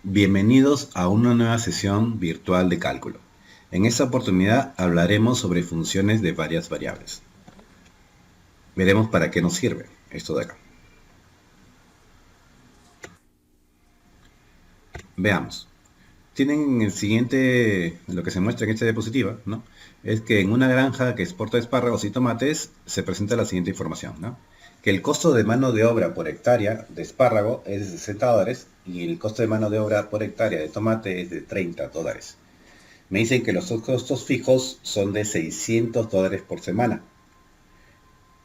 Bienvenidos a una nueva sesión virtual de cálculo. En esta oportunidad hablaremos sobre funciones de varias variables. Veremos para qué nos sirve esto de acá. Veamos. Tienen el siguiente, lo que se muestra en esta diapositiva, ¿no? Es que en una granja que exporta espárragos y tomates se presenta la siguiente información, ¿no? Que el costo de mano de obra por hectárea de espárrago es de $60 y el costo de mano de obra por hectárea de tomate es de $30. Me dicen que los costos fijos son de $600 por semana.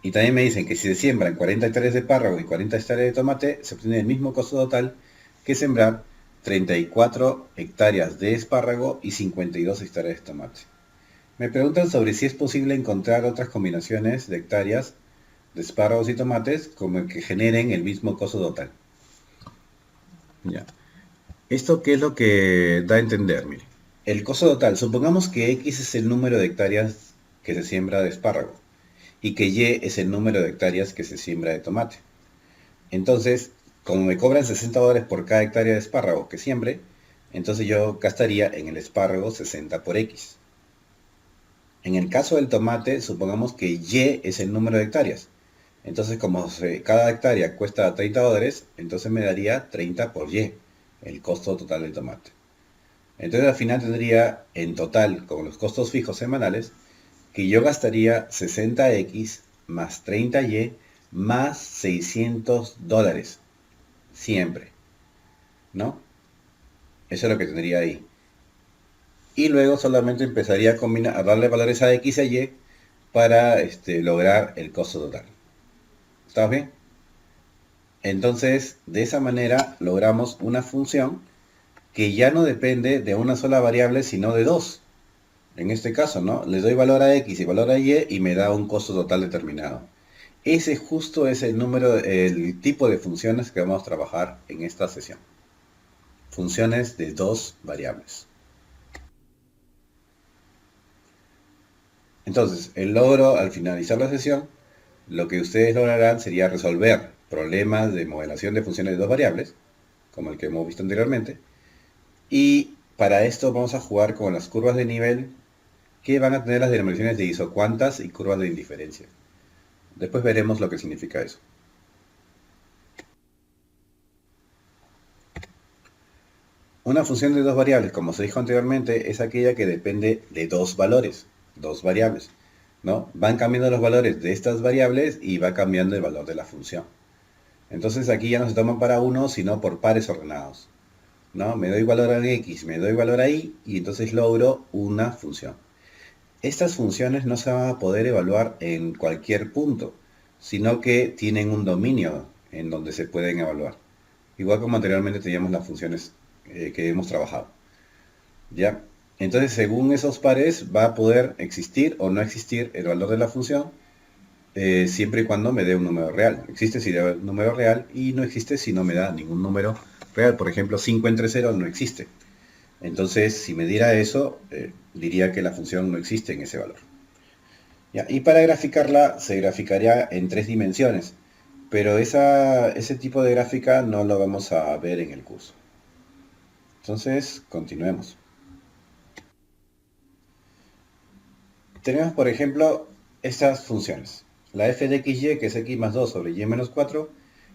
Y también me dicen que si se siembran 40 hectáreas de espárrago y 40 hectáreas de tomate, se obtiene el mismo costo total que sembrar 34 hectáreas de espárrago y 52 hectáreas de tomate. Me preguntan sobre si es posible encontrar otras combinaciones de hectáreas de espárragos y tomates como que generen el mismo costo total. Ya. ¿Esto qué es lo que da a entender? Mire, el costo total, supongamos que X es el número de hectáreas que se siembra de espárrago y que Y es el número de hectáreas que se siembra de tomate. Entonces, como me cobran $60 por cada hectárea de espárrago que siembre, entonces yo gastaría en el espárrago 60 por X. En el caso del tomate, supongamos que Y es el número de hectáreas. Entonces, como cada hectárea cuesta $30, entonces me daría 30 por Y, el costo total del tomate. Entonces al final tendría en total, con los costos fijos semanales, que yo gastaría 60X más 30Y más $600. Siempre, ¿no? Eso es lo que tendría ahí. Y luego solamente empezaría a combinar, a darle valores a X y a Y para lograr el costo total. ¿Estamos bien? Entonces, de esa manera logramos una función que ya no depende de una sola variable, sino de dos. En este caso, ¿no? Le doy valor a X y valor a Y y me da un costo total determinado. Ese justo es el número, el tipo de funciones que vamos a trabajar en esta sesión. Funciones de dos variables. Entonces, el logro al finalizar la sesión, lo que ustedes lograrán sería resolver problemas de modelación de funciones de dos variables, como el que hemos visto anteriormente, y para esto vamos a jugar con las curvas de nivel que van a tener las denominaciones de isocuantas y curvas de indiferencia. Después veremos lo que significa eso. Una función de dos variables, como se dijo anteriormente, es aquella que depende de dos valores, dos variables, ¿no? Van cambiando los valores de estas variables y va cambiando el valor de la función. Entonces aquí ya no se toman para uno, sino por pares ordenados, ¿no? Me doy valor a X, me doy valor a Y, y entonces logro una función. Estas funciones no se van a poder evaluar en cualquier punto, sino que tienen un dominio en donde se pueden evaluar. Igual como anteriormente teníamos las funciones que hemos trabajado. ¿Ya? Entonces, según esos pares, va a poder existir o no existir el valor de la función, siempre y cuando me dé un número real. Existe si da un número real y no existe si no me da ningún número real. Por ejemplo, 5 entre 0 no existe. Entonces, si me diera eso, diría que la función no existe en ese valor. ¿Ya? Y para graficarla, se graficaría en tres dimensiones. Pero ese tipo de gráfica no lo vamos a ver en el curso. Entonces, continuemos. Tenemos, por ejemplo, estas funciones. La f de xy, que es x más 2 sobre y menos 4,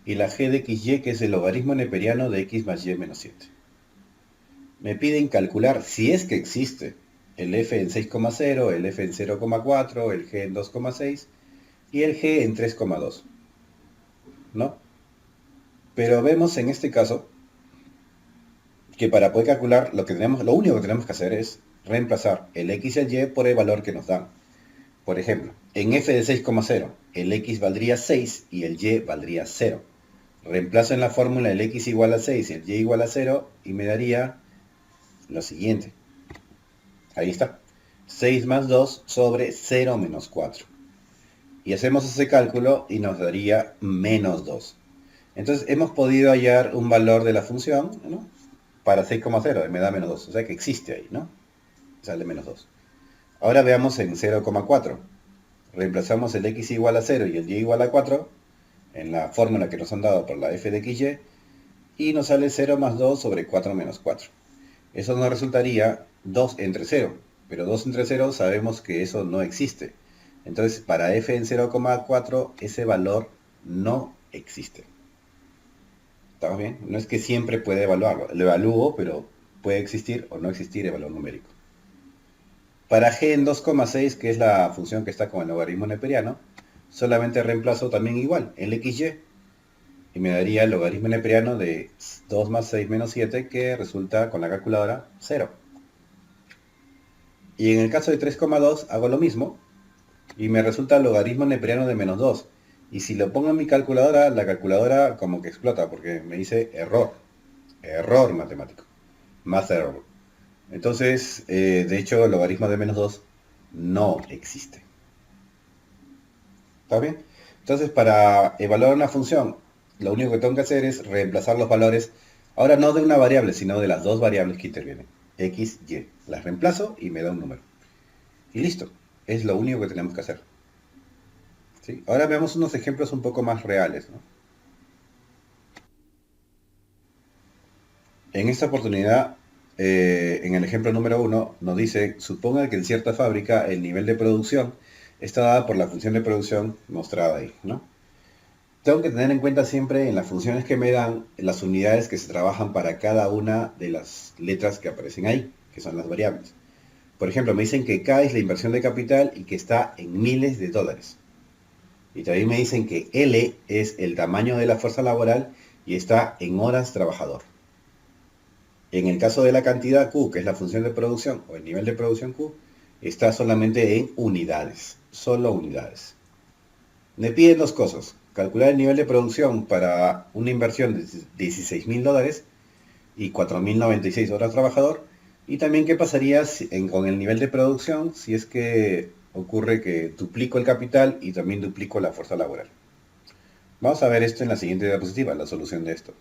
y la g de xy, que es el logaritmo neperiano de x más y menos 7. Me piden calcular si es que existe el f en 6,0, el f en 0,4, el g en 2,6 y el g en 3,2, ¿no? Pero vemos en este caso que para poder calcular lo único que tenemos que hacer es reemplazar el x y el y por el valor que nos dan. Por ejemplo, en f de 6,0, el x valdría 6 y el y valdría 0. Reemplazo en la fórmula el x igual a 6 y el y igual a 0 y me daría lo siguiente. Ahí está. 6 más 2 sobre 0 menos 4. Y hacemos ese cálculo y nos daría menos 2. Entonces hemos podido hallar un valor de la función, ¿no? Para 6,0 me da menos 2. O sea que existe ahí, ¿no? Sale menos 2. Ahora veamos en 0,4. Reemplazamos el x igual a 0 y el y igual a 4 en la fórmula que nos han dado por la f de xy y nos sale 0 más 2 sobre 4 menos 4. Eso nos resultaría 2 entre 0, pero 2 entre 0 sabemos que eso no existe. Entonces, para f en 0,4 ese valor no existe. ¿Estamos bien? No es que siempre puede evaluarlo. Lo evalúo, pero puede existir o no existir el valor numérico. Para g en 2,6, que es la función que está con el logaritmo neperiano, solamente reemplazo también igual, el xy, y me daría el logaritmo neperiano de 2 más 6 menos 7, que resulta con la calculadora 0. Y en el caso de 3,2 hago lo mismo, y me resulta el logaritmo neperiano de menos 2. Y si lo pongo en mi calculadora, la calculadora como que explota, porque me dice error. Error matemático. Math error. Entonces, de hecho, el logaritmo de menos 2 no existe. ¿Está bien? Entonces, para evaluar una función, lo único que tengo que hacer es reemplazar los valores, ahora no de una variable, sino de las dos variables que intervienen, x, y. Las reemplazo y me da un número. Y listo. Es lo único que tenemos que hacer. ¿Sí? Ahora veamos unos ejemplos un poco más reales, ¿no? En esta oportunidad, en el ejemplo número 1, nos dice, suponga que en cierta fábrica el nivel de producción está dado por la función de producción mostrada ahí, ¿no? Tengo que tener en cuenta siempre en las funciones que me dan las unidades que se trabajan para cada una de las letras que aparecen ahí, que son las variables. Por ejemplo, me dicen que K es la inversión de capital y que está en miles de dólares. Y también me dicen que L es el tamaño de la fuerza laboral y está en horas trabajador. En el caso de la cantidad Q, que es la función de producción, o el nivel de producción Q, está solamente en unidades, solo unidades. Me piden dos cosas: calcular el nivel de producción para una inversión de $16.000 y 4.096 horas trabajador, y también qué pasaría con el nivel de producción si es que ocurre que duplico el capital y también duplico la fuerza laboral. Vamos a ver esto en la siguiente diapositiva, la solución de esto.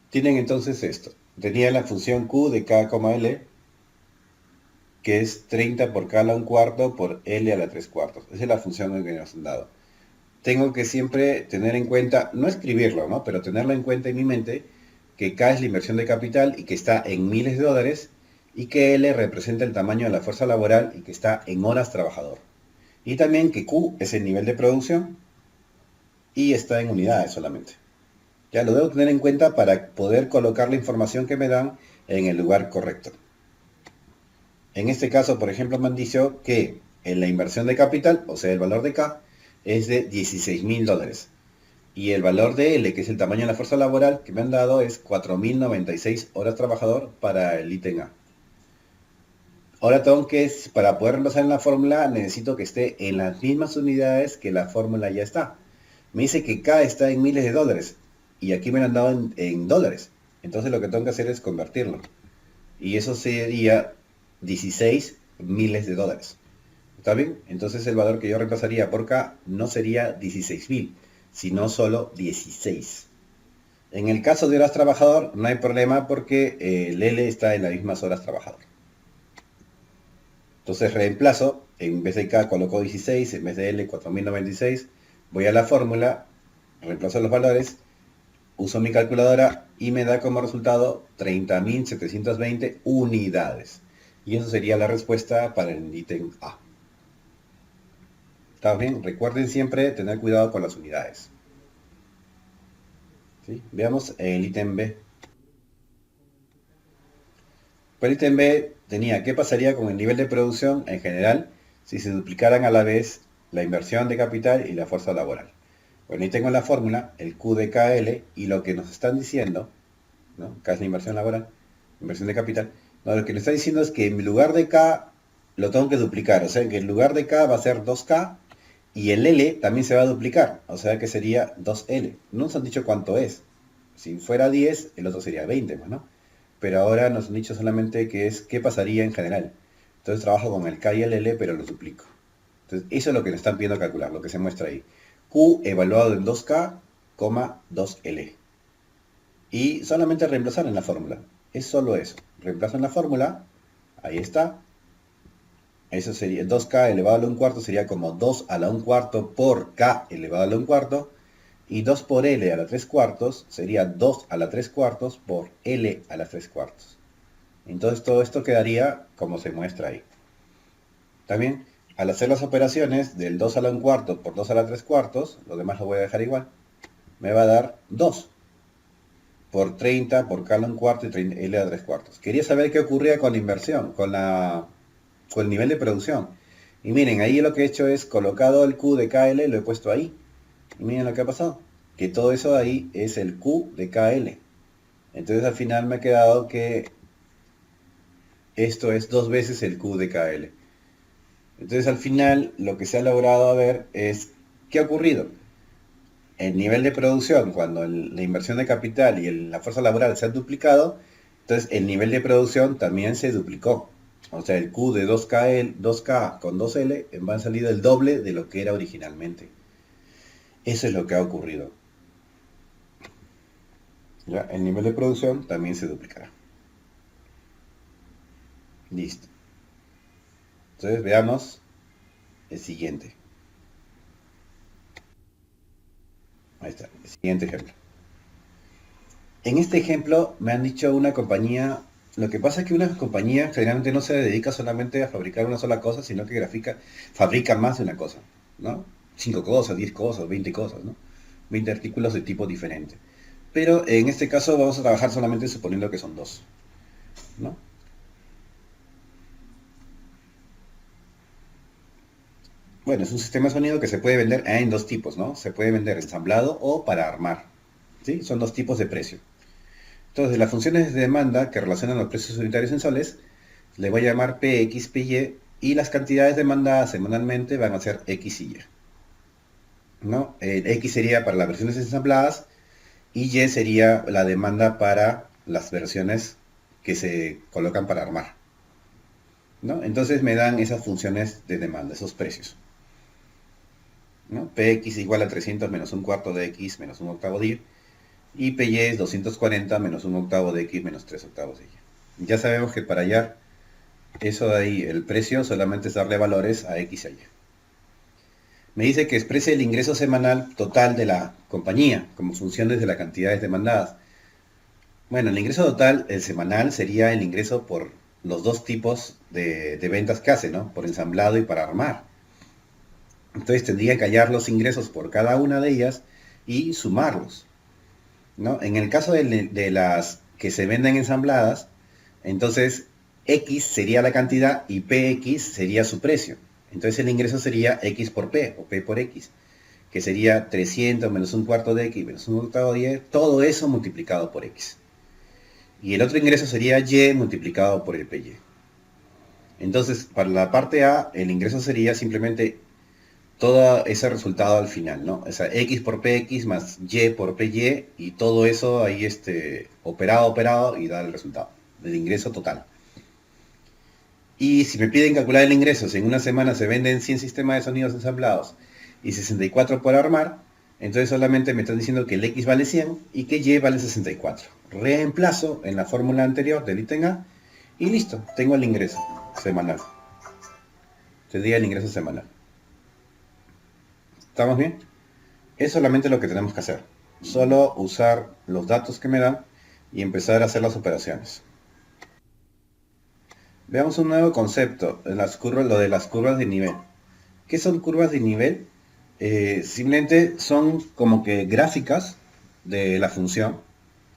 Tienen entonces esto. Tenía la función Q de K, L, que es 30 por K a la 1/4 por L a la 3/4. Esa es la función que nos han dado. Tengo que siempre tener en cuenta, no escribirlo, ¿no? Pero tenerlo en cuenta en mi mente, que K es la inversión de capital y que está en miles de dólares, y que L representa el tamaño de la fuerza laboral y que está en horas trabajador. Y también que Q es el nivel de producción y está en unidades solamente. Ya lo debo tener en cuenta para poder colocar la información que me dan en el lugar correcto. En este caso, por ejemplo, me han dicho que en la inversión de capital, o sea, el valor de K, es de $16.000. Y el valor de L, que es el tamaño de la fuerza laboral que me han dado, es 4.096 horas trabajador para el ítem A. Ahora tengo que, para poder reemplazar en la fórmula, necesito que esté en las mismas unidades que la fórmula ya está. Me dice que K está en miles de dólares y aquí me lo han dado en dólares. Entonces lo que tengo que hacer es convertirlo. Y eso sería 16 miles de dólares. ¿Está bien? Entonces el valor que yo reemplazaría por K no sería 16.000, sino solo 16. En el caso de horas trabajador no hay problema porque el L está en las mismas horas trabajador. Entonces reemplazo, en vez de K coloco 16, en vez de L 4.096, voy a la fórmula, reemplazo los valores, uso mi calculadora y me da como resultado 30.720 unidades. Y eso sería la respuesta para el ítem A. ¿Está bien? Recuerden siempre tener cuidado con las unidades. ¿Sí? Veamos el ítem B. Para el ítem B tenía qué pasaría con el nivel de producción en general si se duplicaran a la vez la inversión de capital y la fuerza laboral. Bueno, ahí tengo la fórmula, el Q de KL, y lo que nos están diciendo, ¿no? K es la inversión laboral, inversión de capital. No, lo que nos está diciendo es que en lugar de K lo tengo que duplicar, o sea que en lugar de K va a ser 2K y el L también se va a duplicar, o sea que sería 2L. No nos han dicho cuánto es. Si fuera 10, el otro sería 20, pues, ¿no? Pero ahora nos han dicho solamente que es qué pasaría en general. Entonces trabajo con el K y el L, pero los duplico. Entonces eso es lo que nos están pidiendo calcular, lo que se muestra ahí. Q evaluado en 2K, 2L. Y solamente reemplazar en la fórmula. Es solo eso. Reemplazo en la fórmula. Ahí está. Eso sería 2k elevado a la un cuarto, sería como 2 a la un cuarto por k elevado a la un cuarto. Y 2 por L a la 3 cuartos sería 2 a la 3 cuartos por L a la 3 cuartos. Entonces todo esto quedaría como se muestra ahí. También, al hacer las operaciones del 2 a la un cuarto por 2 a la 3 cuartos, lo demás lo voy a dejar igual, me va a dar 2 por 30 por K a la un cuarto y 30 L a la 3 cuartos. Quería saber qué ocurría con la inversión, con el nivel de producción. Y miren, ahí lo que he hecho es colocado el Q de KL, lo he puesto ahí. Y miren lo que ha pasado. Que todo eso ahí es el Q de KL. Entonces al final me ha quedado que esto es 2 veces el Q de KL. Entonces al final lo que se ha logrado ver es qué ha ocurrido. El nivel de producción, cuando la inversión de capital y la fuerza laboral se han duplicado, entonces el nivel de producción también se duplicó. O sea, el Q de 2K con 2L va a salir el doble de lo que era originalmente. Eso es lo que ha ocurrido. ¿Ya? El nivel de producción también se duplicará. Listo. Entonces veamos el siguiente. Ahí está, el siguiente ejemplo. En este ejemplo me han dicho una compañía, lo que pasa es que una compañía generalmente no se dedica solamente a fabricar una sola cosa, sino que fabrica más de una cosa, ¿no? 5 cosas, 10 cosas, 20 cosas, ¿no? 20 artículos de tipo diferente. Pero en este caso vamos a trabajar solamente suponiendo que son dos, ¿no? Bueno, es un sistema de sonido que se puede vender en dos tipos, ¿no? Se puede vender ensamblado o para armar, ¿sí? Son dos tipos de precio. Entonces, las funciones de demanda que relacionan los precios unitarios en soles, le voy a llamar PX, PY, y las cantidades demandadas semanalmente van a ser X y Y, ¿no? X sería para las versiones ensambladas y Y sería la demanda para las versiones que se colocan para armar, ¿no? Entonces me dan esas funciones de demanda, esos precios, ¿no? PX igual a 300 menos un cuarto de X menos un octavo de Y, y PY es 240 menos un octavo de X menos 3 octavos de Y. Ya sabemos que para hallar eso de ahí, el precio, solamente es darle valores a X y a Y. Me dice que exprese el ingreso semanal total de la compañía como funciones de las cantidades demandadas. Bueno, el ingreso total, el semanal, sería el ingreso por los dos tipos de ventas que hace, ¿no? Por ensamblado y para armar. Entonces tendría que hallar los ingresos por cada una de ellas y sumarlos, ¿no? En el caso de las que se venden ensambladas, entonces X sería la cantidad y PX sería su precio. Entonces el ingreso sería X por P o P por X, que sería 300 menos un cuarto de X menos un octavo de Y, todo eso multiplicado por X. Y el otro ingreso sería Y multiplicado por el PY. Entonces, para la parte A, el ingreso sería simplemente todo ese resultado al final, ¿no? O sea, X por PX más Y por PY y todo eso ahí operado y da el resultado del ingreso total. Y si me piden calcular el ingreso, si en una semana se venden 100 sistemas de sonidos ensamblados y 64 por armar, entonces solamente me están diciendo que el X vale 100 y que Y vale 64. Reemplazo en la fórmula anterior del ítem A y listo, tengo el ingreso semanal. Tendría el ingreso semanal. ¿Estamos bien? Es solamente lo que tenemos que hacer. Solo usar los datos que me dan y empezar a hacer las operaciones. Veamos un nuevo concepto, lo de las curvas de nivel. ¿Qué son curvas de nivel? Simplemente son como que gráficas de la función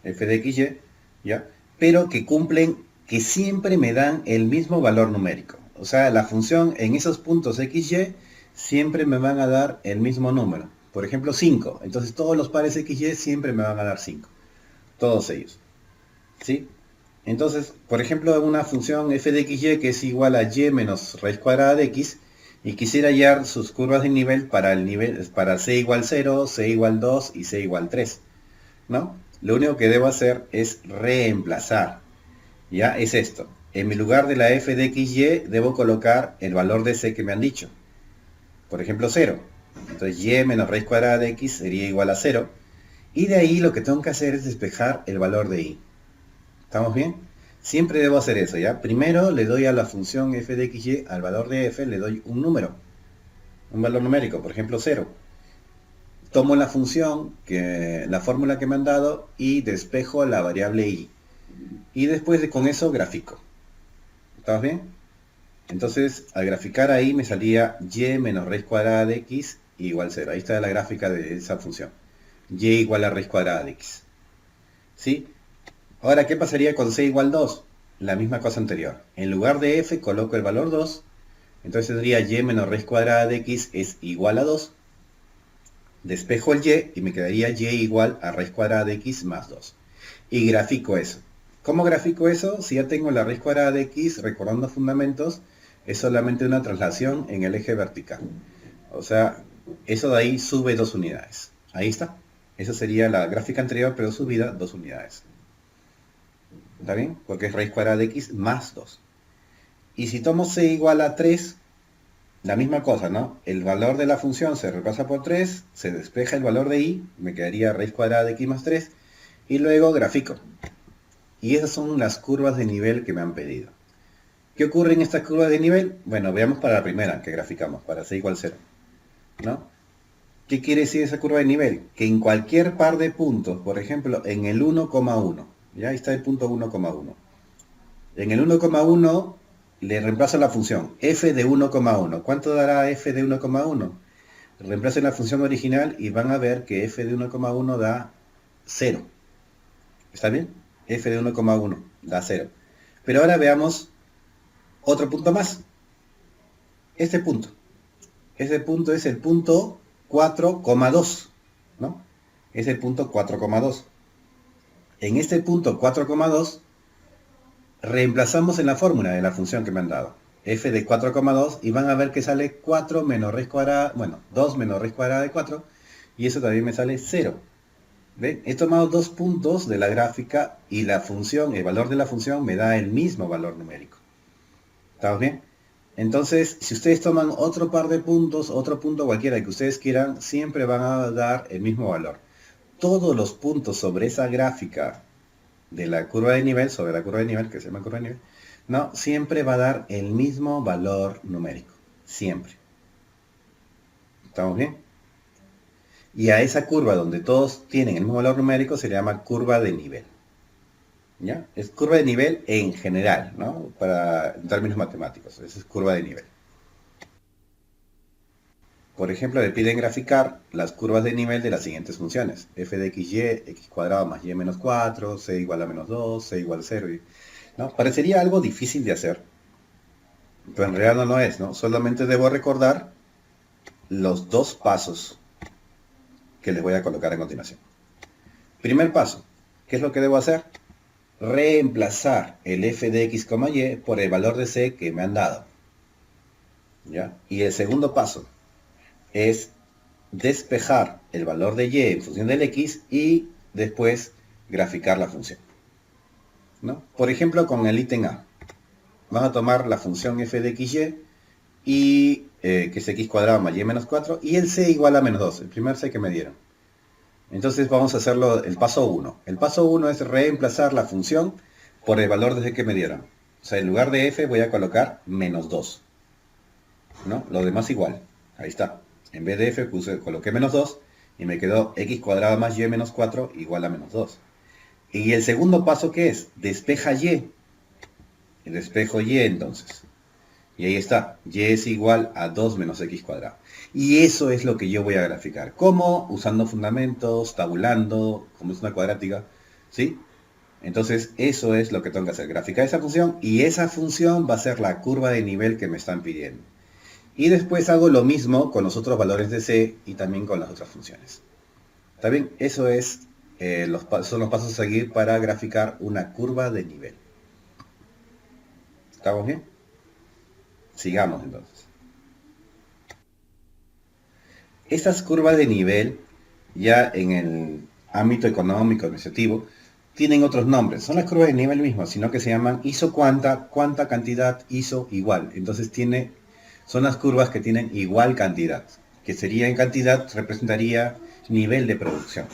f de x, y, ¿ya? Pero que siempre me dan el mismo valor numérico. O sea, la función en esos puntos x, y siempre me van a dar el mismo número. Por ejemplo, 5. Entonces todos los pares x, y siempre me van a dar 5. Todos ellos. ¿Sí? Entonces, por ejemplo, una función f de x, y que es igual a y menos raíz cuadrada de x, y quisiera hallar sus curvas de nivel para c igual 0, c igual 2 y c igual 3, ¿no? Lo único que debo hacer es reemplazar. Ya es esto. En mi lugar de la f de x, y debo colocar el valor de c que me han dicho. Por ejemplo, 0. Entonces y menos raíz cuadrada de x sería igual a 0. Y de ahí lo que tengo que hacer es despejar el valor de y. ¿Estamos bien? Siempre debo hacer eso, ¿ya? Primero le doy a la función f de xy, al valor de f, le doy un número, un valor numérico, por ejemplo 0. Tomo la función, la fórmula que me han dado, y despejo la variable y. Y después con eso grafico. ¿Estamos bien? Entonces, al graficar ahí me salía y menos raíz cuadrada de x igual 0. Ahí está la gráfica de esa función. Y igual a raíz cuadrada de x. ¿Sí? Ahora, ¿qué pasaría con c igual 2? La misma cosa anterior. En lugar de f coloco el valor 2. Entonces tendría y menos raíz cuadrada de x es igual a 2. Despejo el y me quedaría y igual a raíz cuadrada de x más 2. Y grafico eso. ¿Cómo grafico eso? Si ya tengo la raíz cuadrada de x, recordando fundamentos, es solamente una traslación en el eje vertical. O sea, eso de ahí sube 2 unidades. Ahí está. Esa sería la gráfica anterior, pero subida 2 unidades. ¿Está bien? Porque es raíz cuadrada de x más 2. Y si tomo c igual a 3, la misma cosa, ¿no? El valor de la función se reemplaza por 3, se despeja el valor de y, me quedaría raíz cuadrada de x más 3, y luego grafico. Y esas son las curvas de nivel que me han pedido. ¿Qué ocurre en estas curvas de nivel? Bueno, veamos para la primera que graficamos, para c igual 0, ¿no? ¿Qué quiere decir esa curva de nivel? Que en cualquier par de puntos, por ejemplo, en el 1,1, ya ahí está el punto 1,1. En el 1,1 le reemplazo la función f de 1,1. ¿Cuánto dará f de 1,1? Reemplacen la función original y van a ver que f de 1,1 da 0. ¿Está bien? F de 1,1 da 0. Pero ahora veamos otro punto más. Este punto. Ese punto es el punto 4,2, ¿no? Es el punto 4,2. En este punto 4,2 reemplazamos en la fórmula de la función que me han dado. F de 4,2 y van a ver que sale 4 menos raíz cuadrada, bueno, 2 menos raíz cuadrada de 4 y eso también me sale 0. ¿Ven? He tomado dos puntos de la gráfica y la función, el valor de la función me da el mismo valor numérico. ¿Estamos bien? Entonces, si ustedes toman otro par de puntos, otro punto cualquiera que ustedes quieran, siempre van a dar el mismo valor. Todos los puntos sobre esa gráfica de la curva de nivel, sobre la curva de nivel, que se llama curva de nivel, no, siempre va a dar el mismo valor numérico. Siempre. ¿Estamos bien? Y a esa curva donde todos tienen el mismo valor numérico se le llama curva de nivel. ¿Ya? Es curva de nivel en general, ¿no? En términos matemáticos. Esa es curva de nivel. Por ejemplo, le piden graficar las curvas de nivel de las siguientes funciones. F de xy, x cuadrado más y menos 4, c igual a menos 2, c igual a 0. ¿No? Parecería algo difícil de hacer, pero en realidad no lo es, ¿no? Solamente debo recordar los dos pasos que les voy a colocar a continuación. Primer paso, ¿qué es lo que debo hacer? Reemplazar el f de x, y por el valor de c que me han dado. ¿Ya? Y el segundo paso es despejar el valor de y en función del x y después graficar la función, ¿no? Por ejemplo, con el ítem A, vamos a tomar la función f de xy y que es x cuadrado más y menos 4 y el c igual a menos 2, el primer c que me dieron. Entonces vamos a hacerlo el paso 1. El paso 1 es reemplazar la función por el valor de c que me dieron. O sea, en lugar de f voy a colocar menos 2, ¿no? Lo demás igual. Ahí está. En vez de f coloqué menos 2 y me quedó x cuadrado más y menos 4 igual a menos 2. Y el segundo paso, ¿qué es? Despeja y. Despejo y entonces. Y ahí está. Y es igual a 2 menos x cuadrado. Y eso es lo que yo voy a graficar. ¿Cómo? Usando fundamentos, tabulando, como es una cuadrática. ¿Sí? Entonces, eso es lo que tengo que hacer. Graficar esa función y esa función va a ser la curva de nivel que me están pidiendo. Y después hago lo mismo con los otros valores de c y también con las otras funciones. ¿Está bien? Eso es, son los pasos a seguir para graficar una curva de nivel. ¿Estamos bien? Sigamos entonces. Estas curvas de nivel, ya en el ámbito económico, administrativo, tienen otros nombres. Son las curvas de nivel mismas, sino que se llaman isocuanta, cuanta cantidad, iso igual. Entonces son las curvas que tienen igual cantidad, que sería en cantidad, representaría nivel de producción,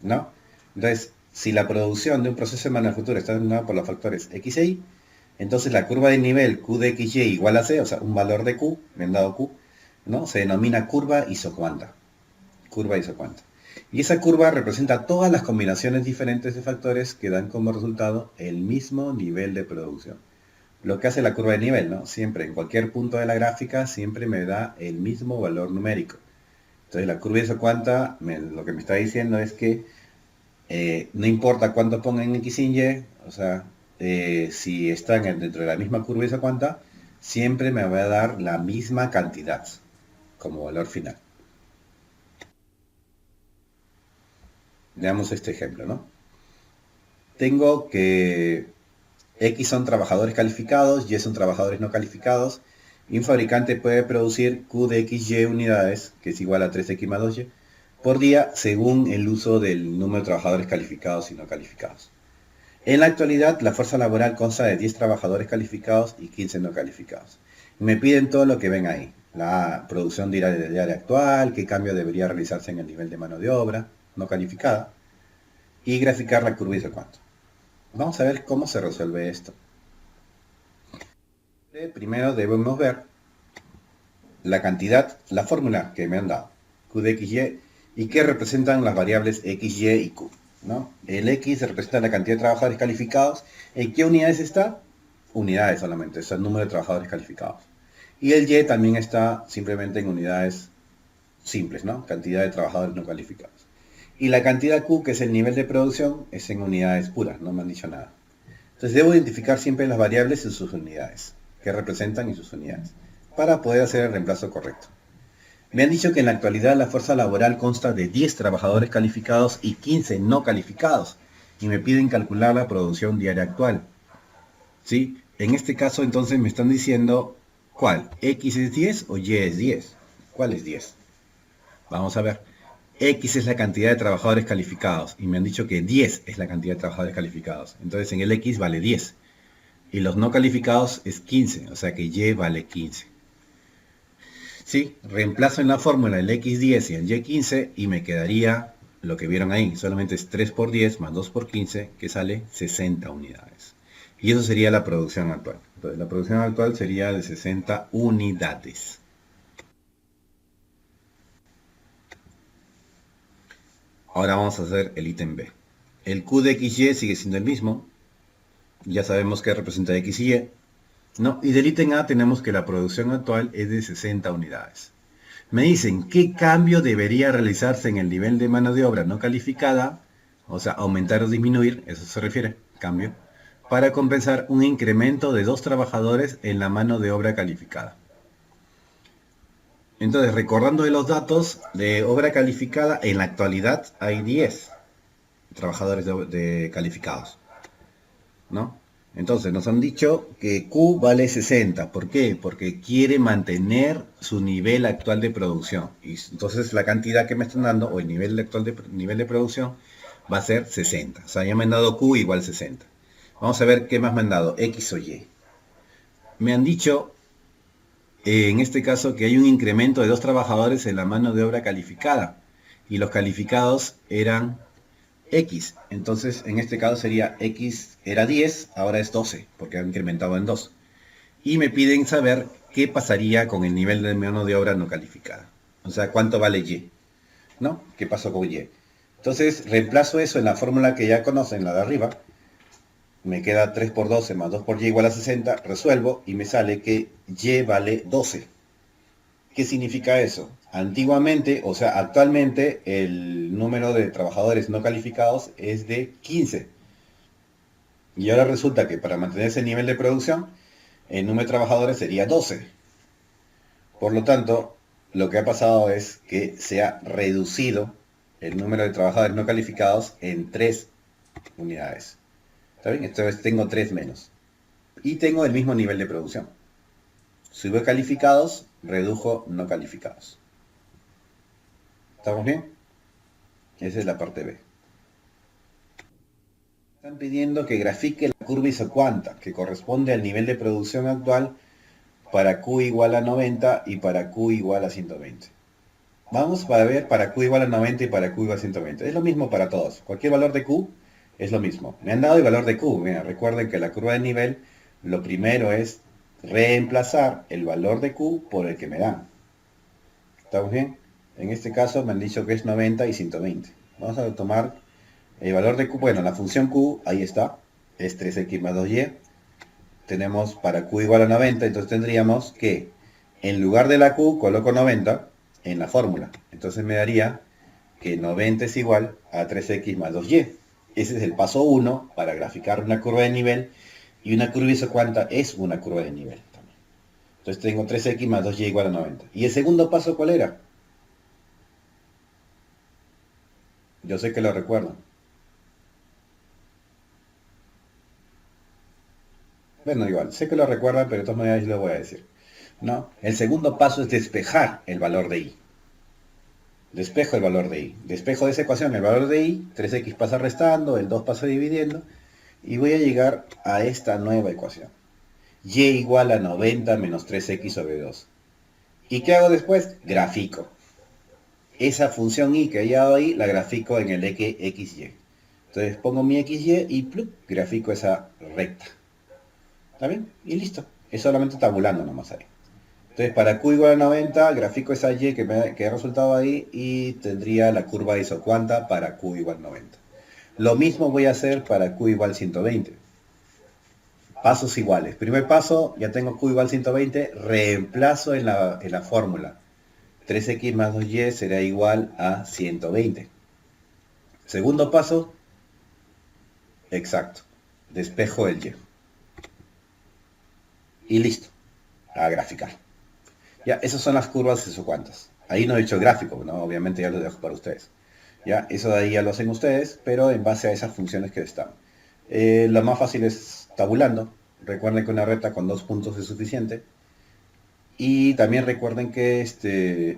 ¿no? Entonces, Si la producción de un proceso de manufactura está determinada por los factores X e Y, entonces la curva de nivel Q de XY igual a C, o sea, un valor de Q, me han dado Q, ¿no? Se denomina curva isocuanta. Curva isocuanta. Y esa curva representa todas las combinaciones diferentes de factores que dan como resultado el mismo nivel de producción. Lo que hace la curva de nivel, ¿no? Siempre, en cualquier punto de la gráfica, siempre me da el mismo valor numérico. Entonces la curva isocuanta lo que me está diciendo es que no importa cuánto ponga en X y Y, o sea, si están dentro de la misma curva isocuanta, siempre me va a dar la misma cantidad como valor final. Veamos este ejemplo, ¿no? Tengo que X son trabajadores calificados, Y son trabajadores no calificados, y un fabricante puede producir Q de XY unidades, que es igual a 3X más 2Y, por día según el uso del número de trabajadores calificados y no calificados. En la actualidad, la fuerza laboral consta de 10 trabajadores calificados y 15 no calificados. Me piden todo lo que ven ahí. La producción diaria actual, qué cambio debería realizarse en el nivel de mano de obra no calificada, y graficar la curva isocuanta. Vamos a ver cómo se resuelve esto. Primero debemos ver la cantidad, la fórmula que me han dado, Q de XY, y qué representan las variables X, Y y Q, ¿no? El X representa la cantidad de trabajadores calificados. ¿En qué unidades está? Unidades solamente, es el número de trabajadores calificados. Y el Y también está simplemente en unidades simples, ¿no? Cantidad de trabajadores no calificados. Y la cantidad Q, que es el nivel de producción, es en unidades puras, no me han dicho nada. Entonces debo identificar siempre las variables en sus unidades, que representan en sus unidades, para poder hacer el reemplazo correcto. Me han dicho que en la actualidad la fuerza laboral consta de 10 trabajadores calificados y 15 no calificados, y me piden calcular la producción diaria actual. ¿Sí? En este caso entonces me están diciendo, ¿cuál? ¿X es 10 o Y es 10? ¿Cuál es 10? Vamos a ver. X es la cantidad de trabajadores calificados, y me han dicho que 10 es la cantidad de trabajadores calificados. Entonces en el X vale 10. Y los no calificados es 15, o sea que Y vale 15. Sí, reemplazo en la fórmula el X10 y el Y15 y me quedaría lo que vieron ahí. Solamente es 3 por 10 más 2 por 15, que sale 60 unidades. Y eso sería la producción actual. Entonces la producción actual sería de 60 unidades. Ahora vamos a hacer el ítem B. El Q de XY sigue siendo el mismo. Ya sabemos que representa X y Y. ¿No? Y del ítem A tenemos que la producción actual es de 60 unidades. Me dicen, ¿qué cambio debería realizarse en el nivel de mano de obra no calificada? O sea, aumentar o disminuir, eso se refiere, cambio, para compensar un incremento de 2 trabajadores en la mano de obra calificada. Entonces, recordando de los datos de obra calificada, en la actualidad hay 10 trabajadores calificados, ¿no? Entonces nos han dicho que Q vale 60. ¿Por qué? Porque quiere mantener su nivel actual de producción. Y entonces la cantidad que me están dando, o el nivel actual de nivel de producción, va a ser 60. O sea, ya me han dado Q igual 60. Vamos a ver qué más me han dado, X o Y. Me han dicho, en este caso, que hay un incremento de 2 trabajadores en la mano de obra calificada. Y los calificados eran X. Entonces, en este caso sería X era 10, ahora es 12, porque ha incrementado en 2. Y me piden saber qué pasaría con el nivel de mano de obra no calificada. O sea, cuánto vale Y, ¿no? ¿Qué pasó con Y? Entonces, reemplazo eso en la fórmula que ya conocen, la de arriba. Me queda 3 por 12 más 2 por Y igual a 60. Resuelvo y me sale que Y vale 12. ¿Qué significa eso? Antiguamente, o sea, actualmente el número de trabajadores no calificados es de 15. Y ahora resulta que para mantener ese nivel de producción, el número de trabajadores sería 12. Por lo tanto, lo que ha pasado es que se ha reducido el número de trabajadores no calificados en 3 unidades. ¿Está bien? Entonces tengo 3 menos. Y tengo el mismo nivel de producción. Sube calificados, redujo no calificados. ¿Estamos bien? Esa es la parte B. Están pidiendo que grafique la curva isocuanta, que corresponde al nivel de producción actual para Q igual a 90 y para Q igual a 120. Vamos a ver para Q igual a 90 y para Q igual a 120. Es lo mismo para todos. Cualquier valor de Q Es lo mismo. Me han dado el valor de Q. Mira, recuerden que la curva de nivel, lo primero es reemplazar el valor de Q por el que me dan. ¿Estamos bien? En este caso me han dicho que es 90 y 120. Vamos a tomar el valor de Q. Bueno, la función Q, ahí está. Es 3x más 2y. Tenemos para Q igual a 90, entonces tendríamos que, en lugar de la Q, coloco 90 en la fórmula. Entonces me daría que 90 es igual a 3x más 2y. Ese es el paso 1 para graficar una curva de nivel. Y una curva isocuanta es una curva de nivel también. Entonces tengo 3x más 2y igual a 90. ¿Y el segundo paso cuál era? Yo sé que lo recuerdo. Bueno, igual, sé que lo recuerdan, pero de todas maneras yo lo voy a decir. ¿No? El segundo paso es despejar el valor de y. Despejo el valor de y. Despejo de esa ecuación el valor de y, 3x pasa restando, el 2 pasa dividiendo, y voy a llegar a esta nueva ecuación. Y igual a 90 menos 3x sobre 2. ¿Y qué hago después? Grafico. Esa función y que he hallado ahí, la grafico en el eje xy. Entonces pongo mi xy y plup, grafico esa recta. ¿Está bien? Y listo. Es solamente tabulando nomás ahí. Entonces para q igual a 90, grafico esa y que ha resultado ahí y tendría la curva isocuanta para q igual a 90. Lo mismo voy a hacer para q igual a 120. Pasos iguales. Primer paso, ya tengo q igual a 120, reemplazo en la fórmula. 3x más 2y será igual a 120. Segundo paso, exacto. Despejo el y. Y listo. A graficar. Ya, esas son las curvas isocuantas. Ahí no he hecho gráfico, ¿no? Obviamente ya lo dejo para ustedes. Ya, eso de ahí ya lo hacen ustedes, pero en base a esas funciones que están. Lo más fácil es tabulando. Recuerden que una recta con 2 puntos es suficiente. Y también recuerden que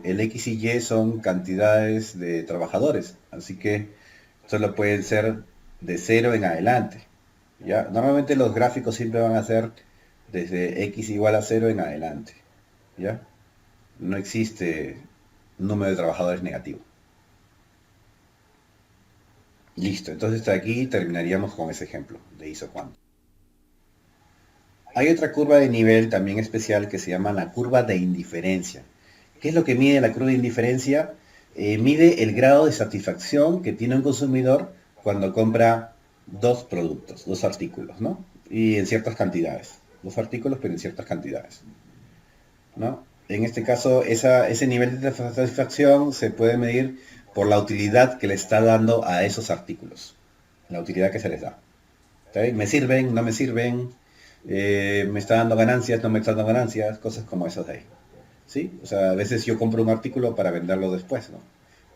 el X y Y son cantidades de trabajadores. Así que solo pueden ser de 0 en adelante. ¿Ya? Normalmente los gráficos siempre van a ser desde X igual a 0 en adelante. ¿Ya? No existe número de trabajadores negativo. Listo, entonces hasta aquí terminaríamos con ese ejemplo de isocuánto. Hay otra curva de nivel también especial que se llama la curva de indiferencia. ¿Qué es lo que mide la curva de indiferencia? Mide el grado de satisfacción que tiene un consumidor cuando compra dos productos, dos artículos, ¿no? Y en ciertas cantidades. Dos artículos, pero en ciertas cantidades, ¿no? En este caso, ese nivel de satisfacción se puede medir por la utilidad que le está dando a esos artículos. La utilidad que se les da. ¿Está bien? ¿Me sirven? ¿No me sirven? ¿Me está dando ganancias? ¿No me está dando ganancias? Cosas como esas de ahí. ¿Sí? O sea, a veces yo compro un artículo para venderlo después, ¿no?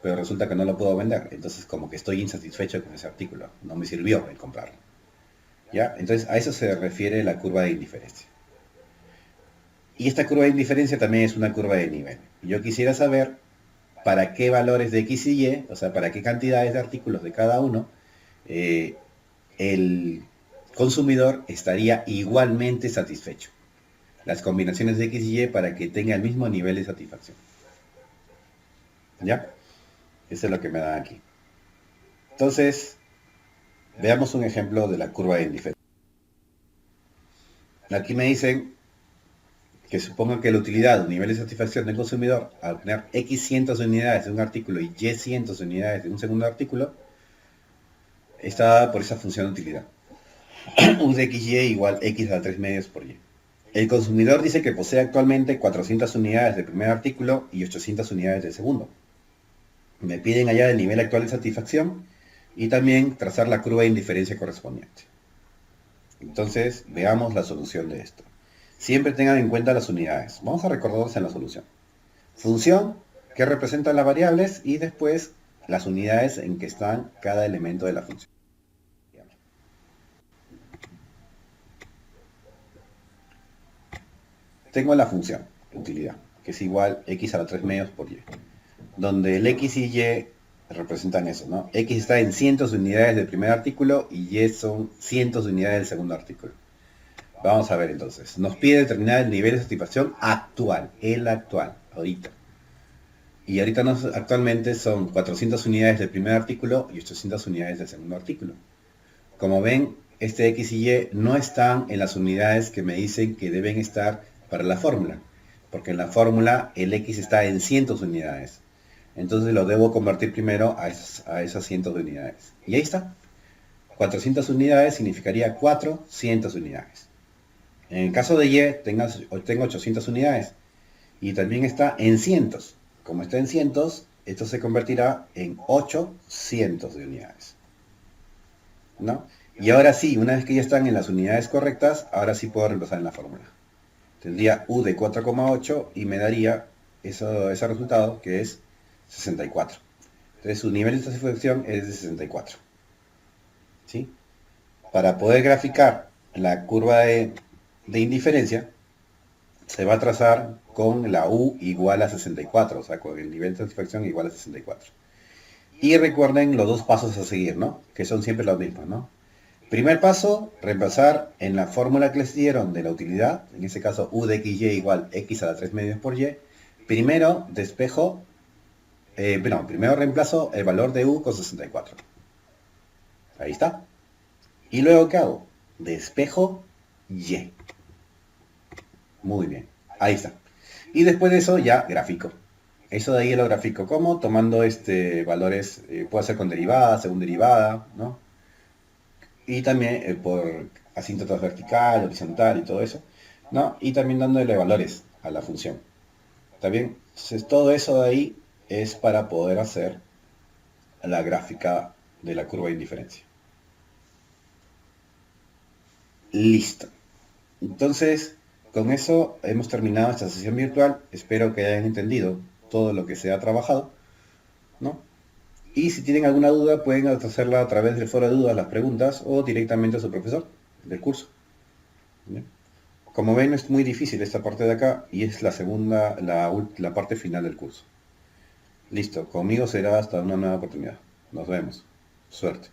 Pero resulta que no lo puedo vender. Entonces como que estoy insatisfecho con ese artículo. No me sirvió el comprarlo. ¿Ya? Entonces a eso se refiere la curva de indiferencia. Y esta curva de indiferencia también es una curva de nivel. Yo quisiera saber para qué valores de X y Y, o sea, para qué cantidades de artículos de cada uno, eh, el consumidor estaría igualmente satisfecho. Las combinaciones de X y Y para que tenga el mismo nivel de satisfacción. ¿Ya? Eso es lo que me dan aquí. Entonces, veamos un ejemplo de la curva de indiferencia. Aquí me dicen que suponga que la utilidad o nivel de satisfacción del consumidor al obtener X cientos de unidades de un artículo y Y cientos de unidades de un segundo artículo está dada por esa función de utilidad. U de XY igual X a la 3 medios por Y. El consumidor dice que posee actualmente 400 unidades del primer artículo y 800 unidades del segundo. Me piden allá el nivel actual de satisfacción y también trazar la curva de indiferencia correspondiente. Entonces, veamos la solución de esto. Siempre tengan en cuenta las unidades. Vamos a recordarlas en la solución. Función que representa las variables y después las unidades en que están cada elemento de la función. Tengo la función, utilidad, que es igual x a la 3 medios por y, donde el x y y representan eso, ¿no? X está en cientos de unidades del primer artículo y y son cientos de unidades del segundo artículo. Vamos a ver entonces. Nos pide determinar el nivel de satisfacción actual, el actual, ahorita. Y ahorita actualmente son 400 unidades del primer artículo y 800 unidades del segundo artículo. Como ven, este X y Y no están en las unidades que me dicen que deben estar para la fórmula, porque en la fórmula el X está en cientos de unidades. Entonces lo debo convertir primero a esas cientos de unidades. Y ahí está. 400 unidades significaría 400 unidades. En el caso de Y, tengo 800 unidades. Y también está en cientos. Como está en cientos, esto se convertirá en 800 de unidades, ¿no? Y ahora sí, una vez que ya están en las unidades correctas, ahora sí puedo reemplazar en la fórmula. Tendría U de 4,8 y me daría ese resultado que es 64. Entonces su nivel de satisfacción es de 64. ¿Sí? Para poder graficar la curva de indiferencia, se va a trazar con la U igual a 64, o sea, con el nivel de satisfacción igual a 64. Y recuerden los dos pasos a seguir, ¿no? Que son siempre los mismos, ¿no? Primer paso, reemplazar en la fórmula que les dieron de la utilidad, en este caso U de XY igual X a la 3 medios por Y. Primero despejo, primero reemplazo el valor de U con 64. Ahí está. ¿Y luego qué hago? Despejo Y. Muy bien, ahí está. Y después de eso ya gráfico. Eso de ahí lo grafico. ¿Cómo? Tomando valores, puede ser con derivada, según derivada, ¿no? Y también por asíntotas vertical, horizontal y todo eso, ¿no? Y también dándole valores a la función. ¿Está bien? Entonces todo eso de ahí es para poder hacer la gráfica de la curva de indiferencia. Listo. Entonces, con eso hemos terminado esta sesión virtual. Espero que hayan entendido todo lo que se ha trabajado, ¿no? Y si tienen alguna duda, pueden hacerla a través del foro de dudas, las preguntas, o directamente a su profesor del curso. ¿Bien? Como ven, es muy difícil esta parte de acá y es la segunda, la parte final del curso. Listo, conmigo será hasta una nueva oportunidad. Nos vemos. Suerte.